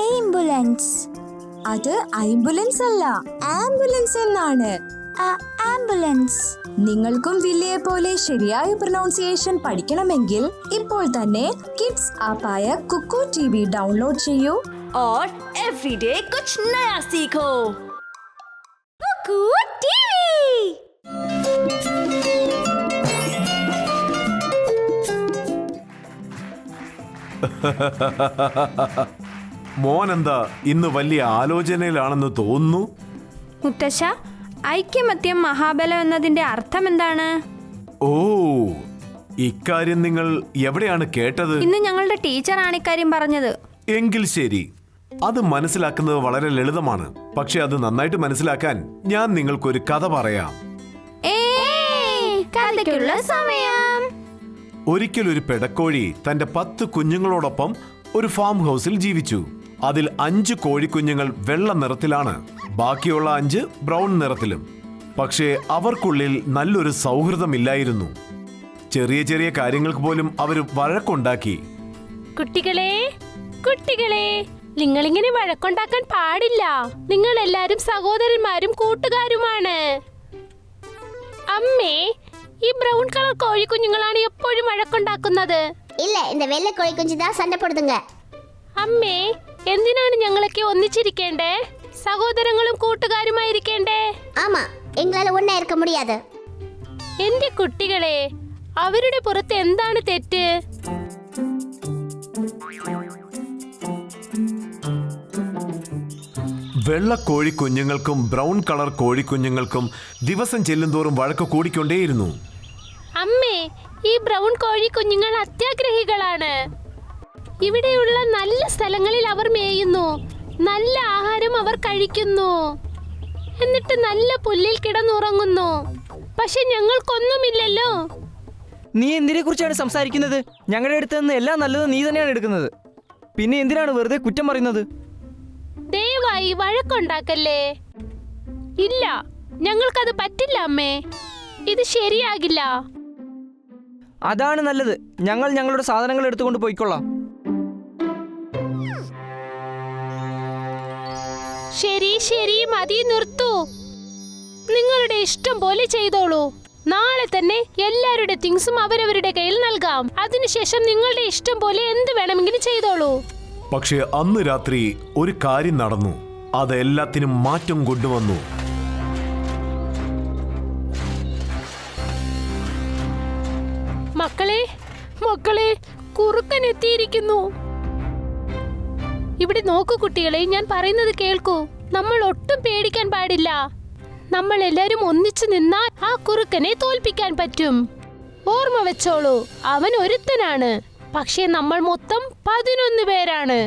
Ambulance. അത് ambulance അല്ല, ambulance എന്നാണ്. ആംബുലൻസ്. നിങ്ങൾക്കും വില്ലയെ പോലെ ശരിയായ പ്രൊനൗൺസിയേഷൻ പഠിക്കണമെങ്കിൽ ഇപ്പോൾ തന്നെ കിഡ്സ് ആപ്പായ കുക്കു टीवी डाउनलोड ചെയ്യൂ और एवरीडे कुछ नया सीखो। कुकू टीवी। മോനെന്താ ഇന്ന് വലിയ ആലോചനയിലാണെന്ന് തോന്നുന്നു. മുത്തശ്ശ, ഐക്യമത്യം മഹാബലം എന്നതിന്റെ അർത്ഥം എന്താണ്? ഓ, ഇക്കാര്യം നിങ്ങൾ എവിടെയാണ് കേട്ടത്? ഇന്ന് ഞങ്ങളുടെ ടീച്ചറാണ് ഇക്കാര്യം പറഞ്ഞത്. എങ്കിൽ ശരി, അത് മനസ്സിലാക്കുന്നത് വളരെ ലളിതമാണ്. പക്ഷെ അത് നന്നായിട്ട് മനസ്സിലാക്കാൻ ഞാൻ നിങ്ങൾക്കൊരു കഥ പറയാം. കഥയ്ക്കുള്ള സമയം. ഒരിക്കൽ ഒരു പെടക്കോഴി തന്റെ 10 കുഞ്ഞുങ്ങളോടൊപ്പം ഒരു ഫാം ഹൗസിൽ ജീവിച്ചു. അതിൽ 5 കോഴിക്കുഞ്ഞുങ്ങൾ വെള്ള നിറത്തിലാണ്, ബാക്കിയുള്ള 5 ബ്രൗൺ നിറത്തിലും. പക്ഷേ അവർക്കുള്ളിൽ നല്ലൊരു സൗഹൃദമില്ലായിരുന്നു. ചെറിയ ചെറിയ കാര്യങ്ങൾക്ക് പോലും അവർ വഴക്കുണ്ടാക്കി. കുട്ടികളെ, നിങ്ങളിങ്ങനെ വഴക്കുണ്ടാക്കാൻ പാടില്ല. നിങ്ങൾ എല്ലാരും സഹോദരന്മാരും കൂട്ടുകാരുമാണ്. അമ്മേ, ഈ ബ്രൗൺ കളർ കോഴിക്കുഞ്ഞുങ്ങളാണ് എപ്പോഴും വഴക്കുണ്ടാക്കുന്നത്. இல்ல, இந்த வெள்ளை கோழி குஞ்சு தான் சண்டை போடுதுங்க. അമ്മേ, എന്തിനാണ് ഞങ്ങളൊക്കെ ഒന്നിച്ചിരിക്കേണ്ടേ? സഹോദരങ്ങളും കൂട്ടുകാരുമായിരിക്കേണ്ടേ? ஆமா, எங்களால ஒண்ணா இருக்க முடியாது. എന്റെ കുട്ടികളെ, അവരുടെ പുറത്ത് എന്താണ് തെറ്റ്? വെള്ള കോഴിക്കുഞ്ഞുങ്ങൾക്കും ബ്രൗൺ കളർ കോഴിക്കുഞ്ഞുങ്ങൾക്കും ദിവസം ചെല്ലുന്തോറും വഴക്ക് കൂടിക്കൊണ്ടേയിരുന്നു. അമ്മേ, ഈ ബ്രൗൺ കോഴി കുഞ്ഞുങ്ങൾ അത്യാഗ്രഹികളാണ്. ഇവിടെയുള്ള നല്ല സ്ഥലങ്ങളിൽ അവർ മേയുന്നു, നല്ല ആഹാരം അവർ കഴിക്കുന്നു, എന്നിട്ട് നല്ല പുല്ലിൽ കിടന്നുറങ്ങുന്നു. പക്ഷെ ഞങ്ങൾക്കൊന്നുമില്ലല്ലോ. നീ എന്തിനെ കുറിച്ചാണ് സംസാരിക്കുന്നത്? ഞങ്ങളുടെ അടുത്ത് നിന്ന് എല്ലാം നല്ലത് നീ തന്നെയാണ് എടുക്കുന്നത്. പിന്നെ എന്തിനാണ് വെറുതെ കുറ്റം പറയുന്നത്? ദയവായി വഴക്കുണ്ടാക്കല്ലേ. ഇല്ല, ഞങ്ങൾക്കത് പറ്റില്ല അമ്മേ. ഇത് ശരിയാകില്ല. അതാണ് നല്ലത്. ഞങ്ങൾ ഞങ്ങളുടെ സാധനങ്ങൾ എടുത്തുകൊണ്ട് പോയിക്കൊള്ളാം. ശരി, മതി, നിർത്തൂ. നിങ്ങളുടെ ഇഷ്ടം പോലെ ചെയ്തോളൂ. നാളെ തന്നെ എല്ലാവരുടെ തിങ്സും അവരവരുടെ കയ്യിൽ നൽകാം. അതിനുശേഷം നിങ്ങളുടെ ഇഷ്ടം പോലെ എന്ത് വേണമെങ്കിലും ചെയ്തോളൂ. പക്ഷെ അന്ന് രാത്രി ഒരു കാര്യം നടന്നു. അത് എല്ലാത്തിനും മാറ്റം കൊണ്ടുവന്നു. മക്കളെ, കുറുക്കൻ എത്തിയിരിക്കുന്നു. ഇവിടെ നോക്കൂ കുട്ടികളെ, ഞാൻ പറയുന്നത് കേൾക്കൂ. നമ്മൾ ഒട്ടും പേടിക്കാൻ പാടില്ല. നമ്മൾ എല്ലാരും ഒന്നിച്ചു നിന്നാൽ ആ കുറുക്കനെ തോൽപ്പിക്കാൻ പറ്റും. ഓർമ്മ വെച്ചോളൂ, അവൻ ഒരുത്തനാണ്. പക്ഷേ നമ്മൾ മൊത്തം 11 പേരാണ്.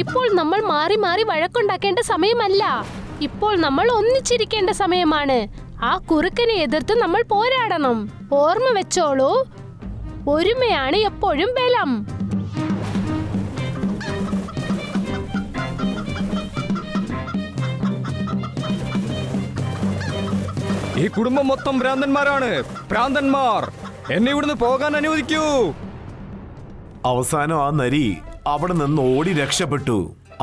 ഇപ്പോൾ നമ്മൾ മാറി മാറി വഴക്കുണ്ടാക്കേണ്ട സമയമല്ല. ഇപ്പോൾ നമ്മൾ ഒന്നിച്ചിരിക്കേണ്ട സമയമാണ്. ആ കുറുക്കനെ എതിർത്ത് നമ്മൾ പോരാടണം. ഓർമ്മ വെച്ചോളൂ, ഒരുമയാണ് എപ്പോഴും ബലം. ഈ കുടുംബം മൊത്തം ഭ്രാന്തന്മാരാണ്. ഭ്രാന്തന്മാർ, എന്നെ ഇവിടുന്ന് പോകാൻ അനുവദിക്കൂ. അവസാനം ആ നരി അവിടെ നിന്ന് ഓടി രക്ഷപ്പെട്ടു.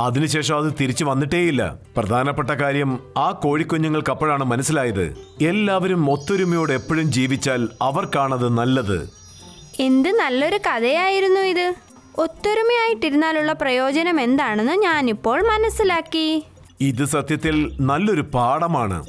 അതിനുശേഷം അത് തിരിച്ചു വന്നിട്ടേയില്ല. പ്രധാനപ്പെട്ട കാര്യം ആ കോഴിക്കുഞ്ഞുങ്ങൾക്ക് അപ്പോഴാണ് മനസ്സിലായത്, എല്ലാവരും ഒത്തൊരുമയോടെ എപ്പോഴും ജീവിച്ചാൽ അവർക്കാണത് നല്ലത്. എന്ത് നല്ലൊരു കഥയായിരുന്നു ഇത്. ഒത്തൊരുമയായിട്ടിരുന്നാലുള്ള പ്രയോജനം എന്താണെന്ന് ഞാനിപ്പോൾ മനസ്സിലാക്കി. ഇത് സത്യത്തിൽ നല്ലൊരു പാഠമാണ്.